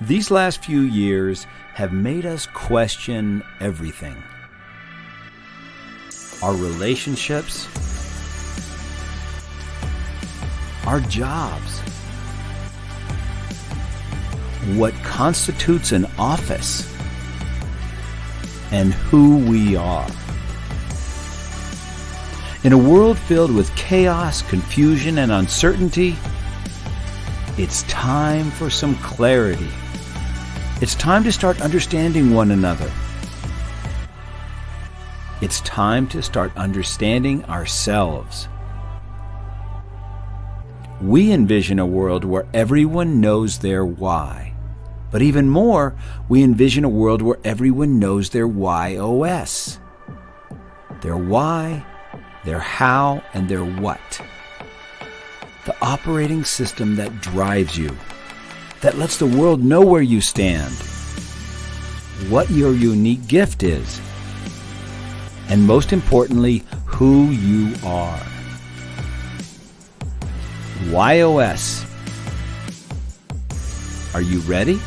These last few years have made us question everything. Our relationships, our jobs, what constitutes an office, and who we are. In a world filled with chaos, confusion, and uncertainty, it's time for some clarity. It's time to start understanding one another. It's time to start understanding ourselves. We envision a world where everyone knows their why. But even more, we envision a world where everyone knows their WHY.os. Their why, their how, and their what. The operating system that drives you, that lets the world know where you stand, what your unique gift is, and most importantly, who you are. WHY.os. Are you ready?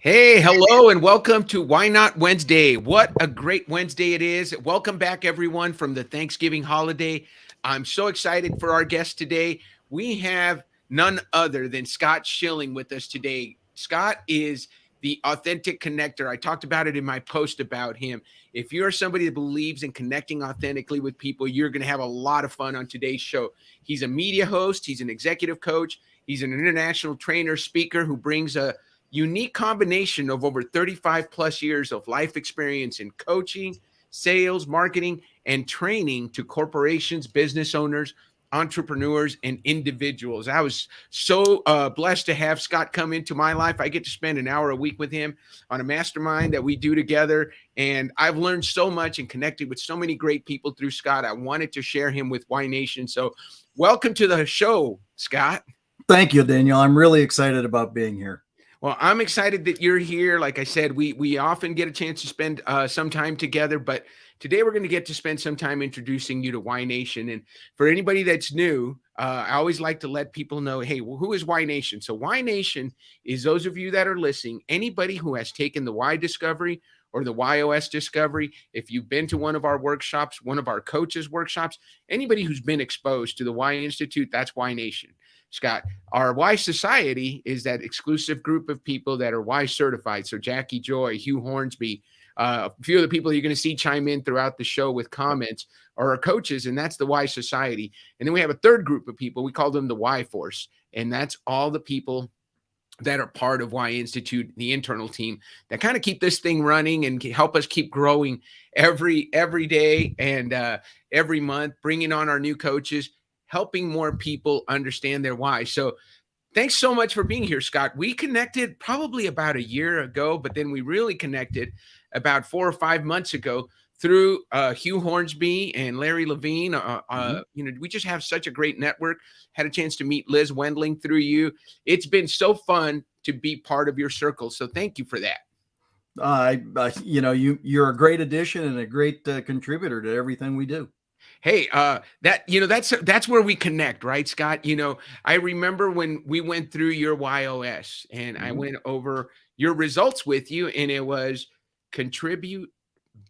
Hey, hello, and welcome to Why Not Wednesday. What a great Wednesday it is. Welcome back, everyone, from the Thanksgiving holiday. I'm so excited for our guest today. We have none other than Scott Schilling with us today. Scott is the authentic connector. I talked about it in my post about him. If you're somebody that believes in connecting authentically with people, you're going to have a lot of fun on today's show. He's a media host. He's an executive coach. He's an international trainer, speaker who brings a unique combination of over 35 plus years of life experience in coaching, sales, marketing, and training to corporations, business owners, entrepreneurs, and individuals. I was so blessed to have Scott come into my life. I get to spend an hour a week with him on a mastermind that we do together. And I've learned so much and connected with so many great people through Scott. I wanted to share him with Y Nation. So welcome to the show, Scott. Thank you, Daniel. I'm really excited about being here. Well, I'm excited that you're here. Like I said, we often get a chance to spend some time together, but today we're going to get to spend some time introducing you to Y Nation. And for anybody that's new, I always like to let people know, hey, well, who is Y Nation? So Y Nation is those of you that are listening, anybody who has taken the Y Discovery or the WHY.os Discovery. If you've been to one of our workshops, one of our coaches workshops, anybody who's been exposed to the Y Institute, that's Y Nation. Scott, our Y Society is that exclusive group of people that are Y certified. So Jackie Joy, Hugh Hornsby, a few of the people you're going to see chime in throughout the show with comments are our coaches, and that's the Y Society. And then we have a third group of people. We call them the Y Force, and that's all the people that are part of Y Institute, the internal team that kind of keep this thing running and help us keep growing every day and every month, bringing on our new coaches, helping more people understand their why. So thanks so much for being here, Scott. We connected probably about a year ago, but then we really connected about 4 or 5 months ago through Hugh Hornsby and Larry Levine. We just have such a great network. Had a chance to meet Liz Wendling through you. It's been so fun to be part of your circle. So thank you for that. You're a great addition and a great contributor to everything we do. Hey, that's where we connect, right, Scott? I remember when we went through your WHY.os and I went over your results with you, and it was contribute,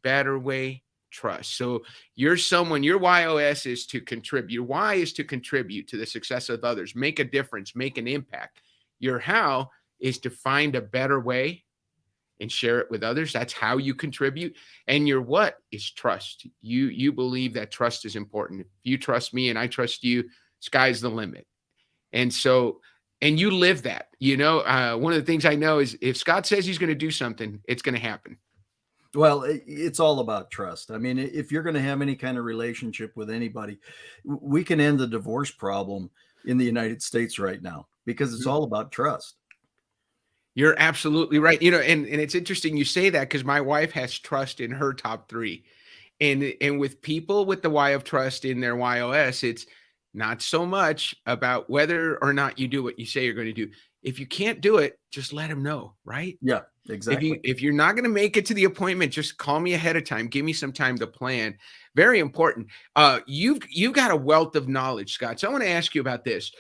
better way, trust. So you're someone, your WHY.os is to contribute. Your why is to contribute to the success of others, make a difference, make an impact. Your how is to find a better way and share it with others. That's how you contribute. And your what is trust. You believe that trust is important. If you trust me and I trust you, sky's the limit. And you live that. One of the things I know is if Scott says he's going to do something, it's going to happen. Well, it's all about trust. I mean, if you're going to have any kind of relationship with anybody, we can end the divorce problem in the United States right now because it's all about trust. You're absolutely right. And it's interesting you say that because my wife has trust in her top 3. And with people with the Y of trust in their WHY.os, it's not so much about whether or not you do what you say you're going to do. If you can't do it, just let them know, right? Yeah, exactly. If you're not going to make it to the appointment, just call me ahead of time. Give me some time to plan. Very important. You've got a wealth of knowledge, Scott. So I want to ask you about this.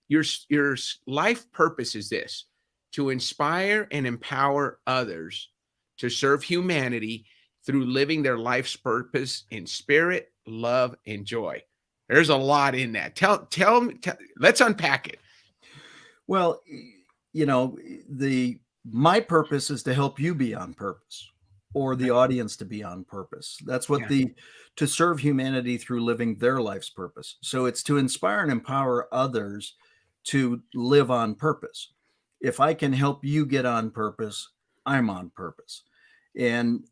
Your life purpose is this: to inspire and empower others to serve humanity through living their life's purpose in spirit, love, and joy. There's a lot in that. Tell me. Let's unpack it. Well, you know, my purpose is to help you be on purpose, or the audience to be on purpose. That's what to serve humanity through living their life's purpose. So it's to inspire and empower others to live on purpose. If I can help you get on purpose, I'm on purpose. And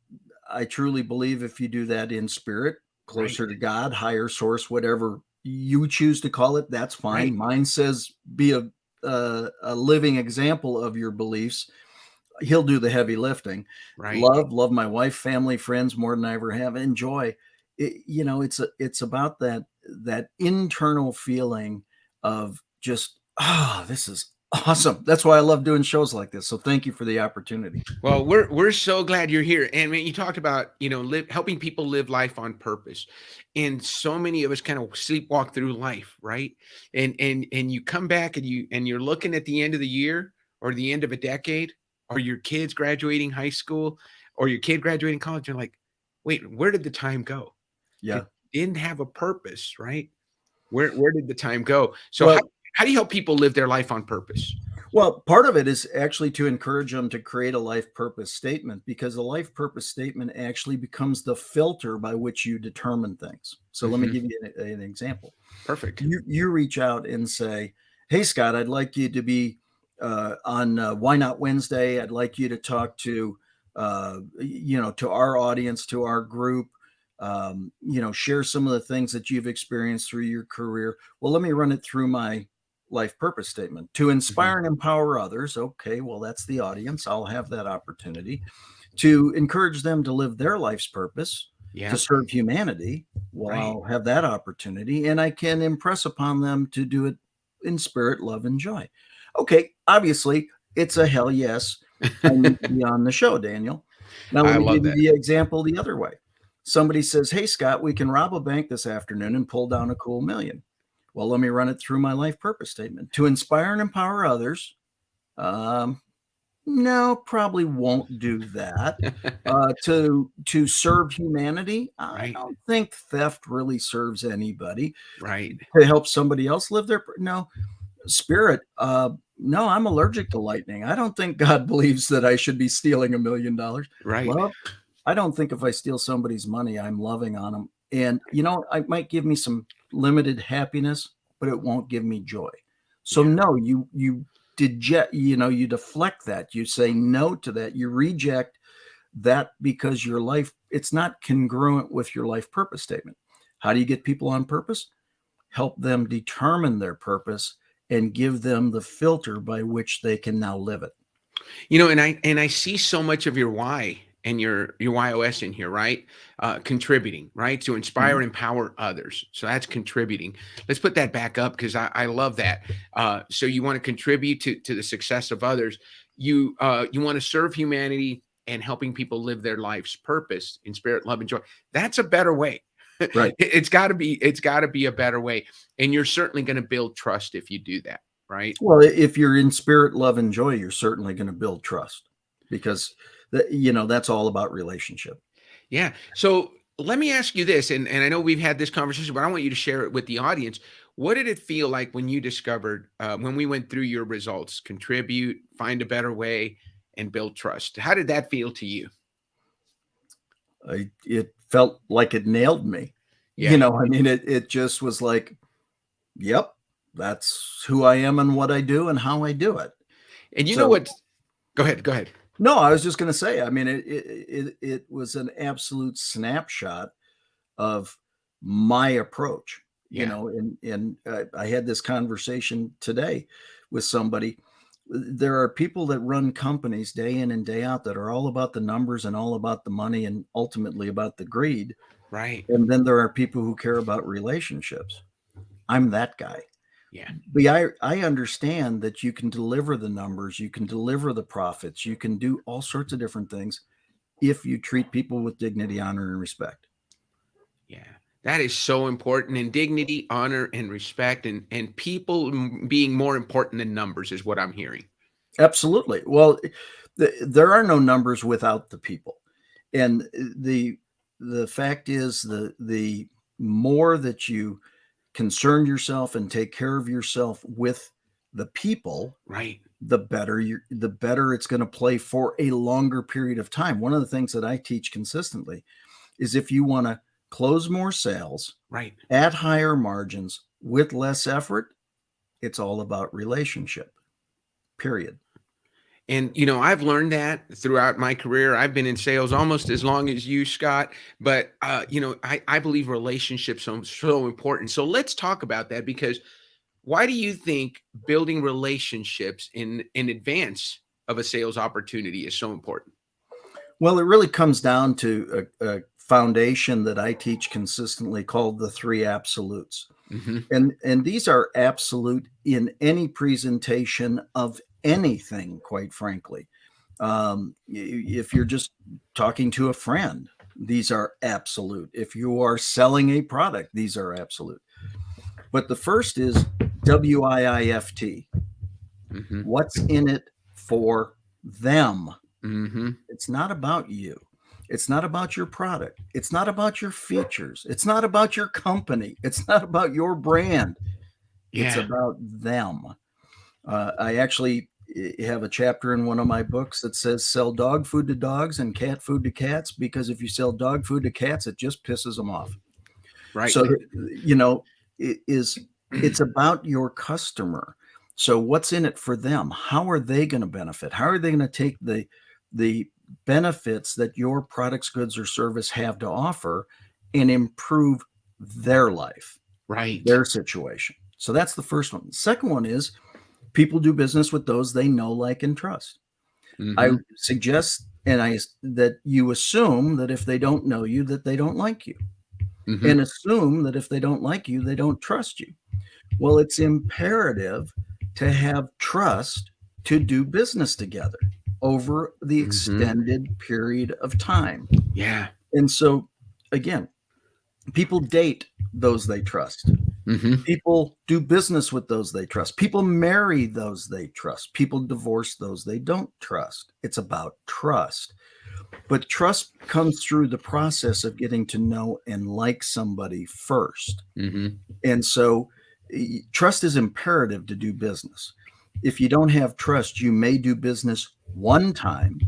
I truly believe if you do that in spirit, closer to God, higher source, whatever you choose to call it, that's fine. Mine says be a living example of your beliefs. He'll do the heavy lifting. Love my wife, family, friends more than I ever have. Enjoy. It's about that internal feeling of just, this is awesome. That's why I love doing shows like this. So thank you for the opportunity. Well, we're so glad you're here. And when you talked about, helping people live life on purpose, and so many of us kind of sleepwalk through life, right? And you come back and you're looking at the end of the year or the end of a decade, or your kids graduating high school or your kid graduating college. You're like, wait, where did the time go? Yeah. It didn't have a purpose, right? Where did the time go? So how do you help people live their life on purpose? Well, part of it is actually to encourage them to create a life purpose statement, because a life purpose statement actually becomes the filter by which you determine things. So let me give you an example. Perfect. You reach out and say, hey, Scott, I'd like you to be on Why Not Wednesday. I'd like you to talk to, to our audience, to our group, share some of the things that you've experienced through your career. Well, let me run it through my life purpose statement. To inspire and empower others. Okay, well, that's the audience. I'll have that opportunity. To encourage them to live their life's purpose, to serve humanity. Well, I'll have that opportunity, and I can impress upon them to do it in spirit, love, and joy. Okay, obviously, it's a hell yes. I need to be on the show, Daniel. Now, let me give you the example the other way. Somebody says, hey, Scott, we can rob a bank this afternoon and pull down a cool million. Well, let me run it through my life purpose statement. To inspire and empower others. No, probably won't do that. To serve humanity. I don't think theft really serves anybody. Right. To help somebody else live their, no. Spirit. No, I'm allergic to lightning. I don't think God believes that I should be stealing $1 million. Right. Love, I don't think if I steal somebody's money, I'm loving on them. And, it might give me some limited happiness, but it won't give me joy. So no, you deflect that. You say no to that. You reject that because your life, it's not congruent with your life purpose statement. How do you get people on purpose? Help them determine their purpose and give them the filter by which they can now live it. And I see so much of your why and your WHY.os in here, right? Contributing, right? To inspire and empower others. So that's contributing. Let's put that back up, because I love that. So you want to contribute to the success of others. You want to serve humanity and helping people live their life's purpose in spirit, love, and joy. That's a better way. Right. It's got to be a better way. And you're certainly going to build trust if you do that, right? Well, if you're in spirit, love, and joy, you're certainly going to build trust, because that's all about relationship. Yeah. So let me ask you this, and I know we've had this conversation, but I want you to share it with the audience. What did it feel like when you discovered, when we went through your results, contribute, find a better way, and build trust? How did that feel to you? It felt like it nailed me. Yeah. It just was like, yep, that's who I am and what I do and how I do it. And know what? Go ahead. No, I was just going to say, it was an absolute snapshot of my approach, and I had this conversation today with somebody. There are people that run companies day in and day out that are all about the numbers and all about the money and ultimately about the greed. Right. And then there are people who care about relationships. I'm that guy. Yeah. But I understand that you can deliver the numbers, you can deliver the profits, you can do all sorts of different things if you treat people with dignity, honor, and respect. Yeah. That is so important. And dignity, honor, and respect, and people being more important than numbers is what I'm hearing. Absolutely. Well, there are no numbers without the people. And the fact is the more that you concern yourself and take care of yourself with the people, Right. the better it's going to play for a longer period of time. One of the things that I teach consistently is if you want to close more sales Right. at higher margins with less effort, it's all about relationship. Period. And, I've learned that throughout my career. I've been in sales almost as long as you, Scott. But, I believe relationships are so important. So let's talk about that, because why do you think building relationships in advance of a sales opportunity is so important? Well, it really comes down to a foundation that I teach consistently called the three absolutes. Hmm. And these are absolute in any presentation of anything, quite frankly. If you're just talking to a friend, these are absolute. If you are selling a product, these are absolute. But the first is WIIFT. Hmm. What's in it for them? Hmm. It's not about you. It's not about your product. It's not about your features. It's not about your company. It's not about your brand. It's Yeah. about them. I actually have a chapter in one of my books that says sell dog food to dogs and cat food to cats, because if you sell dog food to cats, it just pisses them off. Right. So, it's about your customer. So what's in it for them? How are they going to benefit? How are they going to take the benefits that your products, goods, or service have to offer and improve their life, Right. their situation? So that's the first one. The second one is people do business with those they know, like, and trust. I Hmm. suggest that you assume that if they don't know you, that they don't like you, Hmm. and assume that if they don't like you, they don't trust you. Well, it's imperative to have trust to do business together over the Hmm. extended period of time. Yeah. And so, again, people date those they trust. Hmm. People do business with those they trust. People marry those they trust. People divorce those they don't trust. It's about trust. But trust comes through the process of getting to know and like somebody first. Hmm. And so trust is imperative to do business. If you don't have trust, you may do business one time,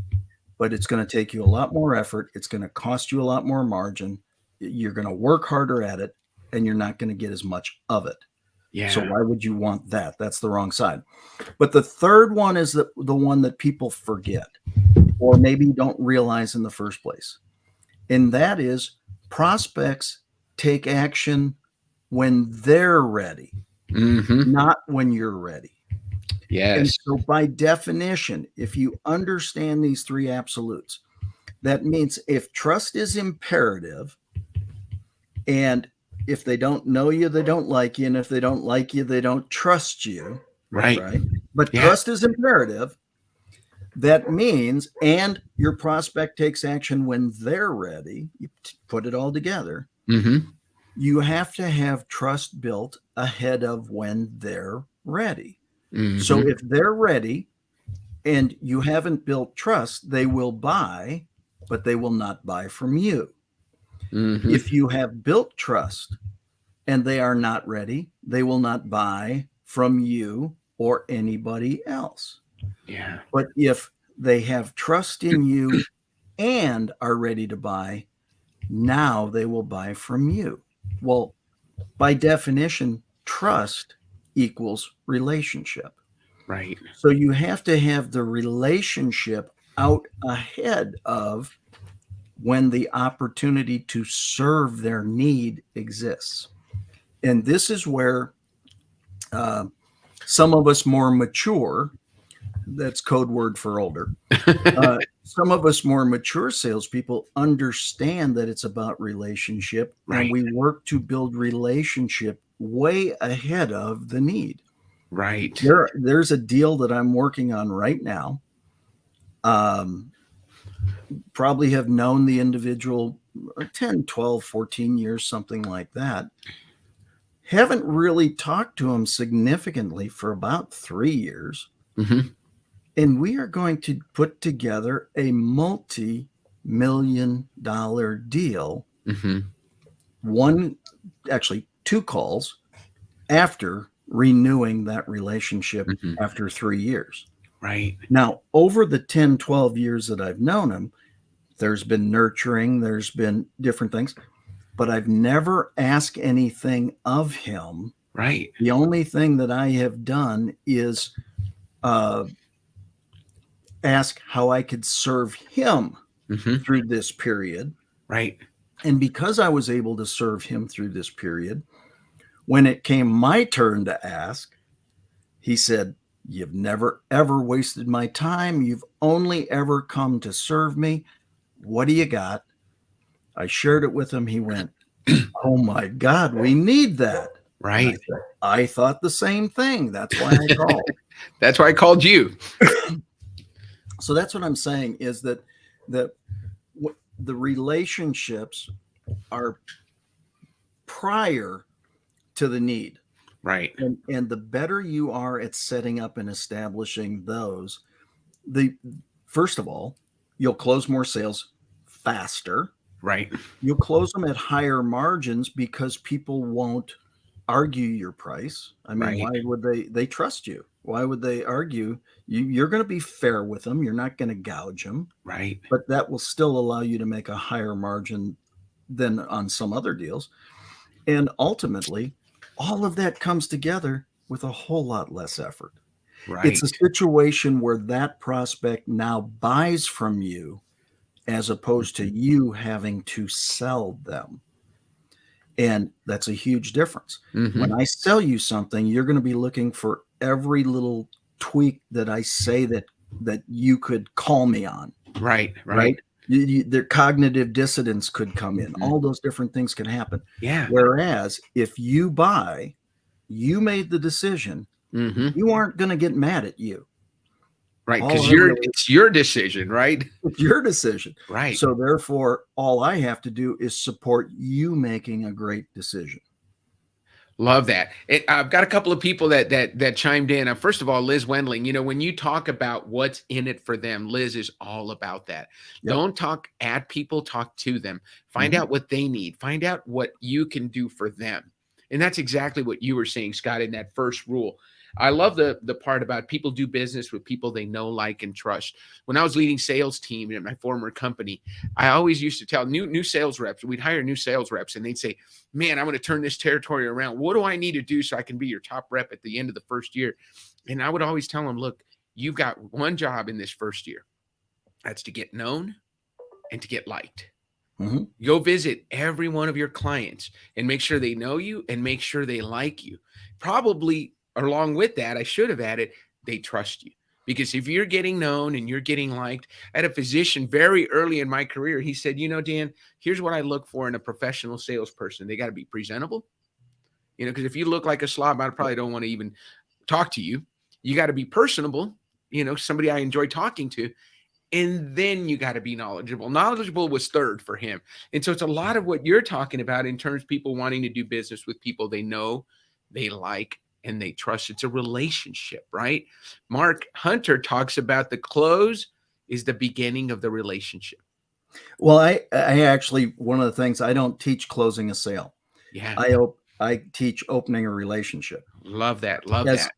but it's going to take you a lot more effort. It's going to cost you a lot more margin. You're going to work harder at it, and you're not going to get as much of it. So Yeah. why would you want that? That's the wrong side. But the third one is the one that people forget or maybe don't realize in the first place. And that is prospects take action when they're ready, Hmm. not when you're ready. And Yes. so, by definition, if you understand these three absolutes, that means if trust is imperative, and if they don't know you, they don't like you. And if they don't like you, they don't trust you. Right. Right. But Yeah. trust is imperative. That means, and your prospect takes action when they're ready, you put it all together. Hmm. You have to have trust built ahead of when they're ready. So Hmm. if they're ready and you haven't built trust, they will buy, but they will not buy from you. Hmm. If you have built trust and they are not ready, they will not buy from you or anybody else. Yeah. But if they have trust in you and are ready to buy, now they will buy from you. Well, by definition, trust equals relationship. Right. So you have to have the relationship out ahead of when the opportunity to serve their need exists. And this is where some of us more mature That's code word for older. Some of us more mature salespeople understand that it's about relationship, Right. and we work to build relationship way ahead of the need. Right. There's a deal that I'm working on right now. Probably have known the individual 10, 12, 14 years, something like that. Haven't really talked to him significantly for about 3 years. Mhm. And we are going to put together a multi-million-dollar deal. Mhm. Actually 2 calls after renewing that relationship Mhm. after 3 years. Right. Now, over the 10, 12 years that I've known him, there's been nurturing, there's been different things, but I've never asked anything of him. Right. The only thing that I have done is ask how I could serve him Mhm. through this period. Right. And because I was able to serve him through this period, when it came my turn to ask, he said, "You've never, ever wasted my time. You've only ever come to serve me. What do you got?" I shared it with him. He went, "Oh my God, we need that." And I Right. said, "I thought the same thing. That's why I called." That's why I called you. So that's what I'm saying is that the relationships are prior to the need. Right. And the better you are at setting up and establishing those, first of all, you'll close more sales faster. Right. You'll close them at higher margins because people won't argue your price. I mean, Right. why would they trust you? Why would they argue? You're going to be fair with them. You're not going to gouge them, Right. but that will still allow you to make a higher margin than on some other deals. And ultimately, all of that comes together with a whole lot less effort. Right. It's a situation where that prospect now buys from you as opposed to you having to sell them. And that's a huge difference. Mhm. When I sell you something, you're going to be looking for every little tweak that I say that you could call me on. Right. Right? Their cognitive dissonance could come in. Mhm. All those different things can happen. Yeah. Whereas if you buy, you made the decision, Mhm. you aren't going to get mad at you. Right. All Because I really- it's your decision, right? It's your decision. Right. So therefore, all I have to do is support you making a great decision. Love that. I've got a couple of people that chimed in. First of all, Liz Wendling, you know, when you talk about what's in it for them, Liz is all about that. Yep. Don't talk at people, talk to them. Find out what they need. Find out what you can do for them. And that's exactly what you were saying, Scott, in that first rule. I love the part about people do business with people they know, like, and trust. When I was leading sales team at my former company, I always used to tell new sales reps, we'd hire new sales reps, and they'd say, "Man, I'm going to turn this territory around. What do I need to do so I can be your top rep at the end of the first year?" And I would always tell them, "Look, you've got one job in this first year. That's to get known and to get liked." Mm-hmm. Go visit every one of your clients and make sure they know you and make sure they like you. Probably along with that, I should have added, they trust you. Because if you're getting known and you're getting liked, I had a physician very early in my career. He said, "You know, Dan, here's what I look for in a professional salesperson. They got to be presentable. You know, because if you look like a slob, I probably don't want to even talk to you. You got to be personable, you know, somebody I enjoy talking to. And then you got to be knowledgeable." Knowledgeable was third for him. And so it's a lot of what you're talking about in terms of people wanting to do business with people they know, they like, and they trust. It's a relationship, right? Mark Hunter talks about the close is the beginning of the relationship. Well, I actually, one of the things, I don't teach closing a sale. Yeah. I teach opening a relationship. Love that. Love As that.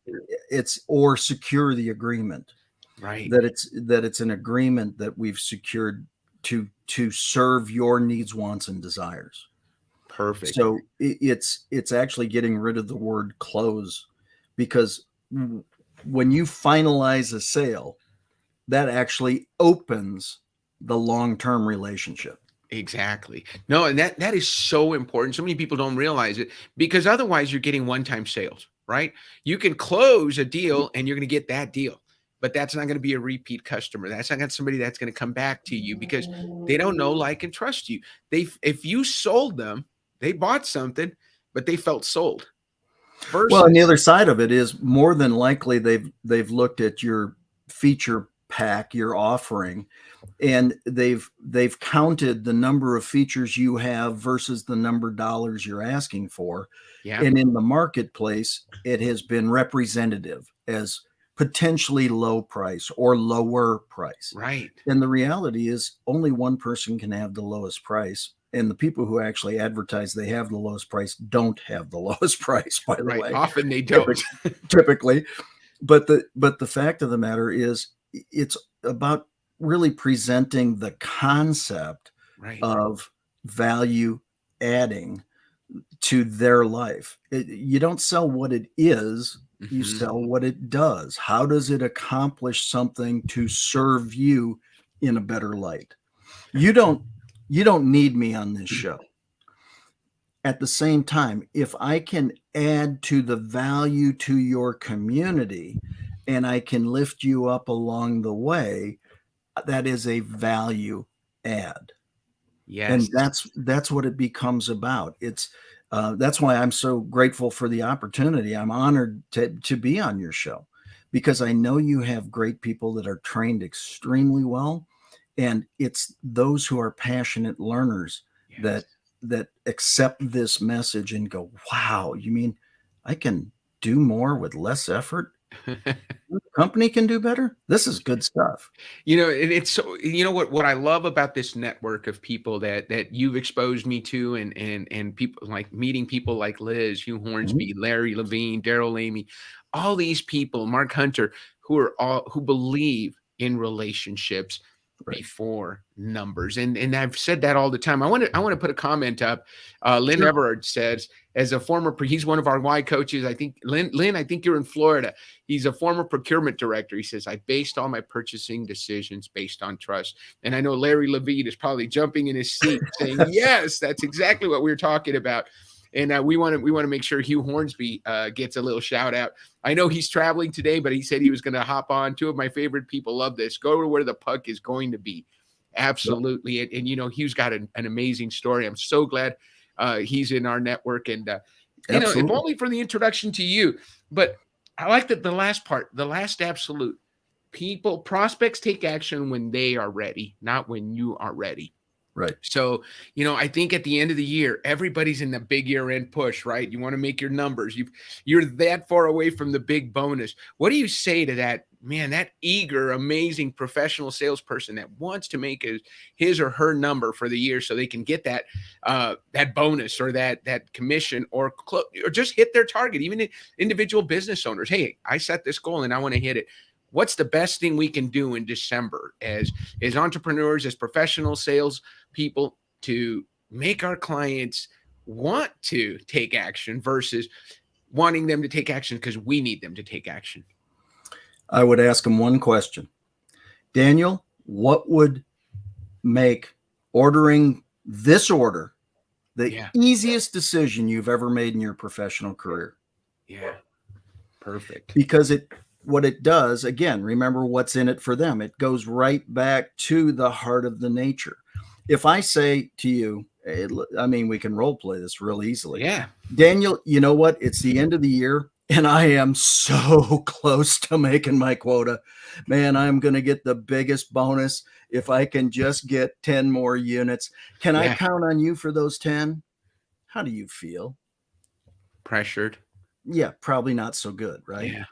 it's or secure the agreement. Right. That it's an agreement that we've secured to serve your needs, wants, and desires. Perfect. So it's actually getting rid of the word close, because when you finalize a sale, that actually opens the long-term relationship. Exactly. No, and that is so important. So many people don't realize it, because otherwise you're getting one-time sales, right? You can close a deal and you're going to get that deal. but that's not going to be a repeat customer. That's not somebody that's going to come back to you because they don't know, like, and trust you. If you sold them, they bought something, but they felt sold. Well, and the other side of it is more than likely they've looked at your feature pack, your offering, and they've counted the number of features you have versus the number of dollars you're asking for. Yeah. And in the marketplace, it has been representative as potentially low price or lower price. Right. And the reality is only one person can have the lowest price. And the people who actually advertise they have the lowest price don't have the lowest price, by the way. Often they don't. Typically. But the fact of the matter is it's about really presenting the concept of value adding to their life. You don't sell what it is, you sell what it does. How does it accomplish something to serve you in a better light? You don't need me on this show. At the same time, if I can add to the value to your community and I can lift you up along the way, that is a value add. Yes. And that's what it becomes about. It's that's why I'm so grateful for the opportunity. I'm honored to be on your show because I know you have great people that are trained extremely well. And it's those who are passionate learners that accept this message and go, wow, you mean I can do more with less effort? The company can do better. This is good stuff. And it's so, what I love about this network of people that you've exposed me to and people like meeting people like Liz, Hugh Hornsby, Larry Levine, Daryl Amy, all these people, Mark Hunter, who believe in relationships before numbers. And I've said that all the time. I want to put a comment up. Lynn Everard says, as a former, he's one of our Why coaches. I think Lynn, I think you're in Florida. He's a former procurement director. He says, I based all my purchasing decisions based on trust. And I know Larry Levine is probably jumping in his seat saying, yes, that's exactly what we're talking about. And we want to make sure Hugh Hornsby gets a little shout out. I know he's traveling today, but he said he was going to hop on. Two of my favorite people love this. Go to where the puck is going to be. Absolutely. Yep. And Hugh's got an amazing story. I'm so glad he's in our network. And, if only for the introduction to you. But I like that the last part, the last absolute. Prospects take action when they are ready, not when you are ready. Right. So, I think at the end of the year, everybody's in the big year-end push, right? You want to make your numbers. You're that far away from the big bonus. What do you say to that, man, that eager, amazing professional salesperson that wants to make his or her number for the year so they can get that bonus or that commission or just hit their target, even individual business owners? Hey, I set this goal and I want to hit it. What's the best thing we can do in December as entrepreneurs, as professional sales people to make our clients want to take action versus wanting them to take action because we need them to take action? I would ask them one question. Daniel, what would make ordering this order the easiest decision you've ever made in your professional career? Yeah. Perfect. Because what it does, again, remember what's in it for them. It goes right back to the heart of the nature. If I say to you, we can role play this real easily. Yeah. Daniel, you know what? It's the end of the year and I am so close to making my quota. Man, I'm going to get the biggest bonus if I can just get 10 more units. Can I count on you for those 10? How do you feel? Pressured. Yeah, probably not so good, right? Yeah.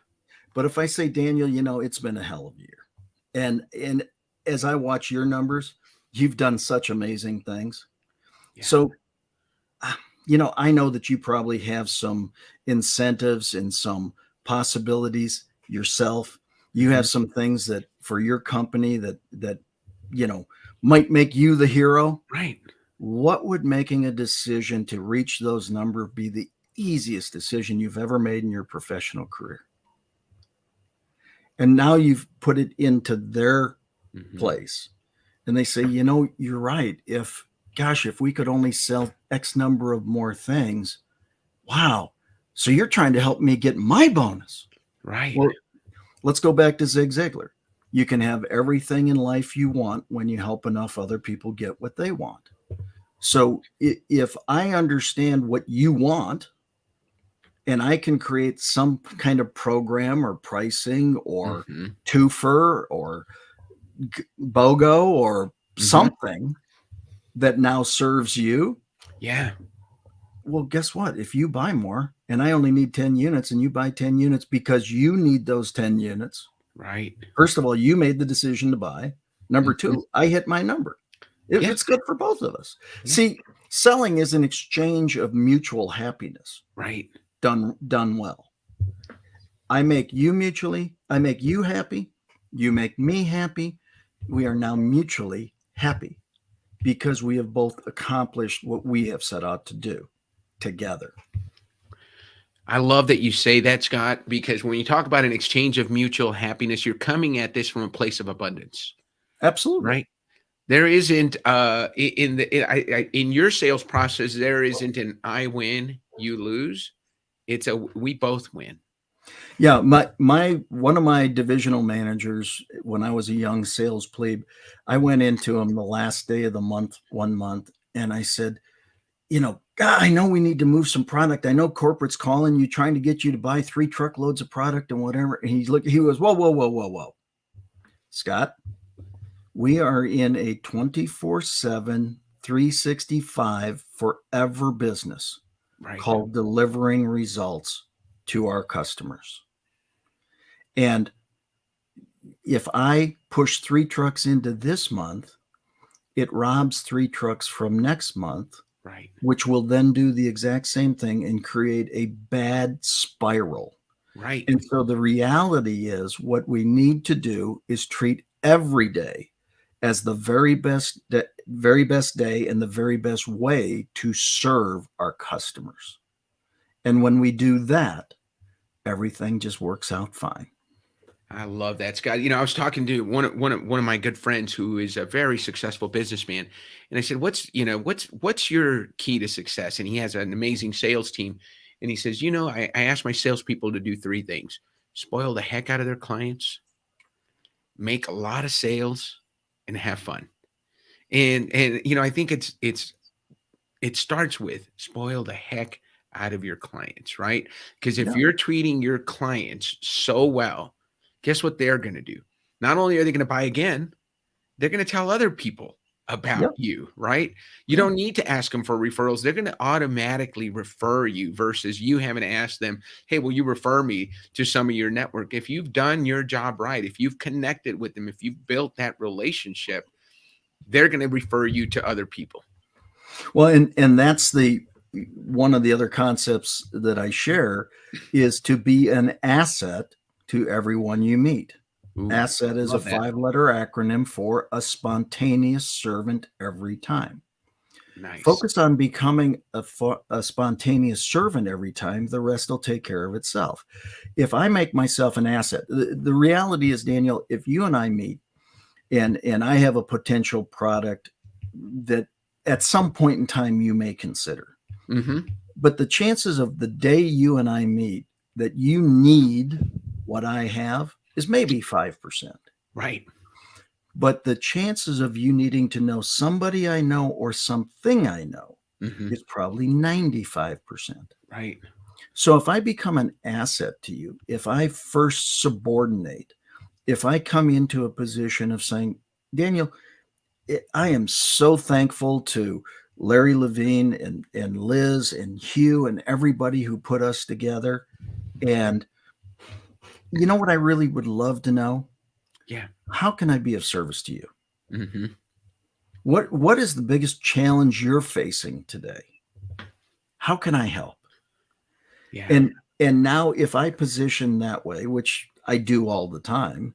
But if I say, Daniel, it's been a hell of a year. And as I watch your numbers, you've done such amazing things. Yeah. So, I know that you probably have some incentives and some possibilities yourself. You have some things that for your company that might make you the hero. Right. What would making a decision to reach those numbers be the easiest decision you've ever made in your professional career? And now you've put it into their place and they say, you're right. If we could only sell X number of more things. Wow. So you're trying to help me get my bonus. Right. Let's go back to Zig Ziglar. You can have everything in life you want when you help enough other people get what they want. So if I understand what you want and I can create some kind of program or pricing or twofer or BOGO or something that now serves you. Yeah. Well, guess what? If you buy more and I only need 10 units and you buy 10 units because you need those 10 units. Right. First of all, you made the decision to buy. Number two, I hit my number. It's good for both of us. Yeah. See, selling is an exchange of mutual happiness. Right. Done well. I make you happy. You make me happy. We are now mutually happy because we have both accomplished what we have set out to do together. I love that you say that, Scott, because when you talk about an exchange of mutual happiness, you're coming at this from a place of abundance. Absolutely. Right. There isn't in your sales process, there isn't an I win, you lose. It's a we both win. Yeah, one of my divisional managers, when I was a young sales plebe, I went into him the last day of the month, 1 month, and I said, God, I know we need to move some product. I know corporate's calling you, trying to get you to buy 3 truckloads of product and whatever. And he goes, whoa. Scott, we are in a 24/7, 365 forever business called delivering results to our customers. And if I push 3 trucks into this month, it robs 3 trucks from next month, which will then do the exact same thing and create a bad spiral. Right. And so the reality is what we need to do is treat every day as the very best day and the very best way to serve our customers. And when we do that, everything just works out fine. I love that, Scott. I was talking to one of my good friends who is a very successful businessman, and I said, "What's your key to success?" And he has an amazing sales team, and he says, I asked my salespeople to do 3 things: spoil the heck out of their clients, make a lot of sales, and have fun. And I think it starts with spoil the heck out of your clients, right? Because if you're treating your clients so well, guess what they're going to do? Not only are they going to buy again, they're going to tell other people about you, right? You don't need to ask them for referrals. They're going to automatically refer you versus you having to ask them, hey, will you refer me to some of your network? If you've done your job right, if you've connected with them, if you've built that relationship, they're going to refer you to other people. Well, and that's one of the other concepts that I share is to be an asset to everyone you meet. Ooh, asset is a 5-letter acronym for a spontaneous servant every time. Nice. Focus on becoming a spontaneous servant every time. The rest will take care of itself. If I make myself an asset, the reality is, Daniel, if you and I meet and I have a potential product that at some point in time you may consider, but the chances of the day you and I meet that you need what I have is maybe 5%. Right. But the chances of you needing to know somebody I know or something I know is probably 95%. Right. So if I become an asset to you, if I first subordinate, if I come into a position of saying, Daniel, I am so thankful to Larry Levine and Liz and Hugh and everybody who put us together. And you know what I really would love to know? Yeah. How can I be of service to you? What is the biggest challenge you're facing today? How can I help? Yeah. And now if I position that way, which I do all the time,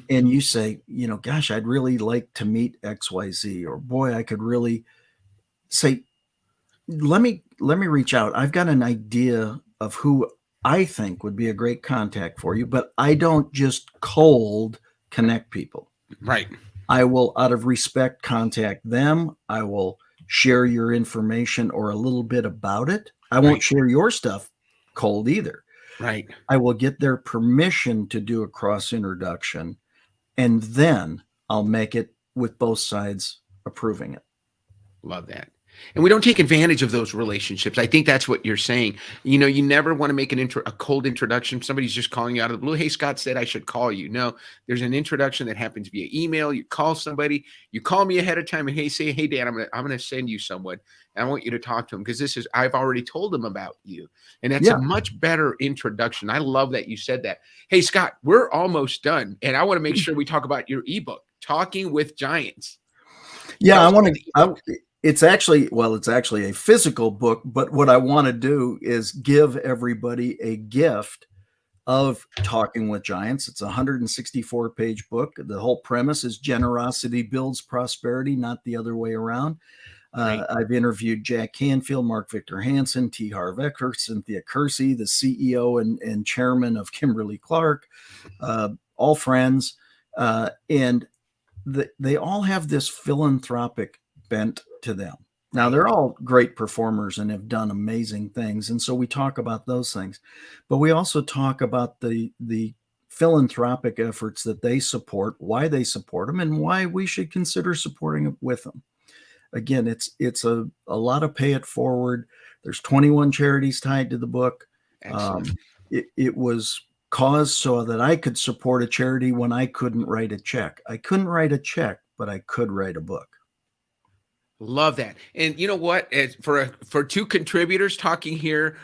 and you say, gosh, I'd really like to meet XYZ, or boy, I could really say, let me reach out. I've got an idea of who I think would be a great contact for you, but I don't just cold connect people. Right. I will, out of respect, contact them. I will share your information or a little bit about it. I won't share your stuff cold either. Right. I will get their permission to do a cross introduction, and then I'll make it with both sides approving it. Love that. And we don't take advantage of those relationships. I think that's what you're saying. You know, you never want to make a cold introduction. Somebody's just calling you out of the blue. Hey, Scott said I should call you. No, there's an introduction that happens via email. You call somebody. You call me ahead of time and say, hey, Dan, I'm gonna send you someone. And I want you to talk to him because I've already told them about you. And that's a much better introduction. I love that you said that. Hey, Scott, we're almost done. And I want to make sure we talk about your ebook, Talking with Giants. Yeah, it's actually a physical book, but what I want to do is give everybody a gift of Talking with Giants. It's a 164-page book. The whole premise is generosity builds prosperity, not the other way around. I've interviewed Jack Canfield, Mark Victor Hansen, T. Harv Eker, Cynthia Kersey, the CEO and chairman of Kimberly-Clark, all friends. And they all have this philanthropic bent to them. Now, they're all great performers and have done amazing things. And so we talk about those things, but we also talk about the philanthropic efforts that they support, why they support them, and why we should consider supporting it with them. Again, it's a lot of pay it forward. There's 21 charities tied to the book. It was caused so that I could support a charity when I couldn't write a check. I couldn't write a check, but I could write a book. Love that. And you know what? For two contributors talking here,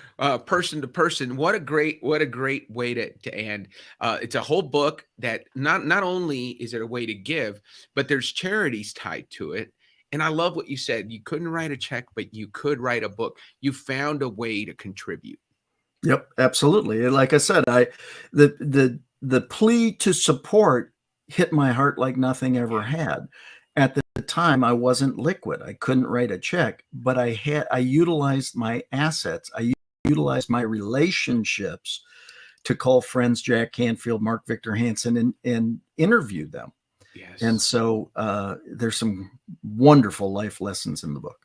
person to person, what a great way to end. It's a whole book that not only is it a way to give, but there's charities tied to it. And I love what you said. You couldn't write a check, but you could write a book. You found a way to contribute. Yep, absolutely. Like I said, the plea to support hit my heart like nothing ever had. At the time, I wasn't liquid. I couldn't write a check, but I utilized my assets. I utilized my relationships to call friends Jack Canfield, Mark Victor Hansen, and interview them. Yes. And so there's some wonderful life lessons in the book.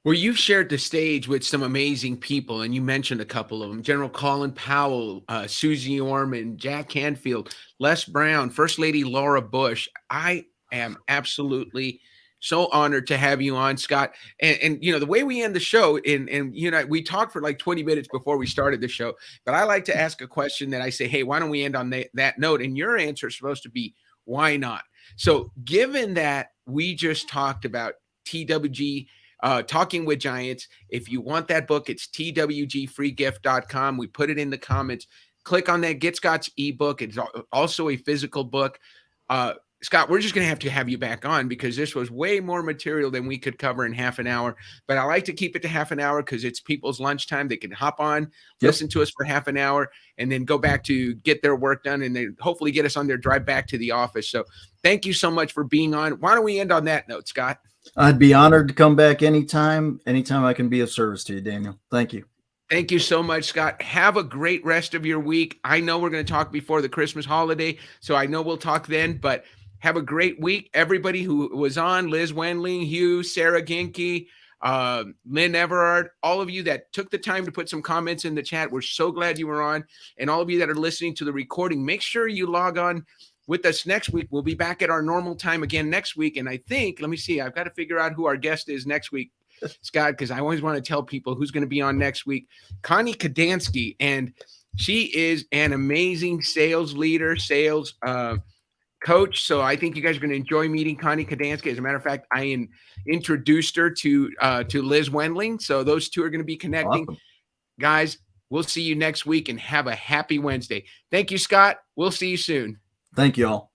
Well, you've shared the stage with some amazing people, and you mentioned a couple of them: General Colin Powell, Susie Orman, Jack Canfield, Les Brown, First Lady Laura Bush. I am absolutely so honored to have you on, Scott. And you know, the way we end the show, and you know, we talked for like 20 minutes before we started the show, but I like to ask a question that I say, hey, why don't we end on that note? And your answer is supposed to be, why not? So given that we just talked about TWG, Talking with Giants, if you want that book, it's twgfreegift.com. We put it in the comments. Click on that, get Scott's ebook. It's also a physical book. Scott, we're just going to have you back on because this was way more material than we could cover in half an hour. But I like to keep it to half an hour because it's people's lunchtime. They can hop on, listen to us for half an hour, and then go back to get their work done and then hopefully get us on their drive back to the office. So thank you so much for being on. Why don't we end on that note, Scott? I'd be honored to come back anytime I can be of service to you, Daniel. Thank you. Thank you so much, Scott. Have a great rest of your week. I know we're going to talk before the Christmas holiday, so I know we'll talk then, but have a great week. Everybody who was on, Liz Wendling, Hugh, Sarah Ginke, Lynn Everard, all of you that took the time to put some comments in the chat. We're so glad you were on. And all of you that are listening to the recording, make sure you log on with us next week. We'll be back at our normal time again next week. And I think, let me see, I've got to figure out who our guest is next week, Scott, because I always want to tell people who's going to be on next week. Connie Kadansky, and she is an amazing sales leader, sales coach. So I think you guys are going to enjoy meeting Connie Kadansky. As a matter of fact, I introduced her to Liz Wendling. So those two are going to be connecting. Awesome. Guys, we'll see you next week and have a happy Wednesday. Thank you, Scott. We'll see you soon. Thank you all.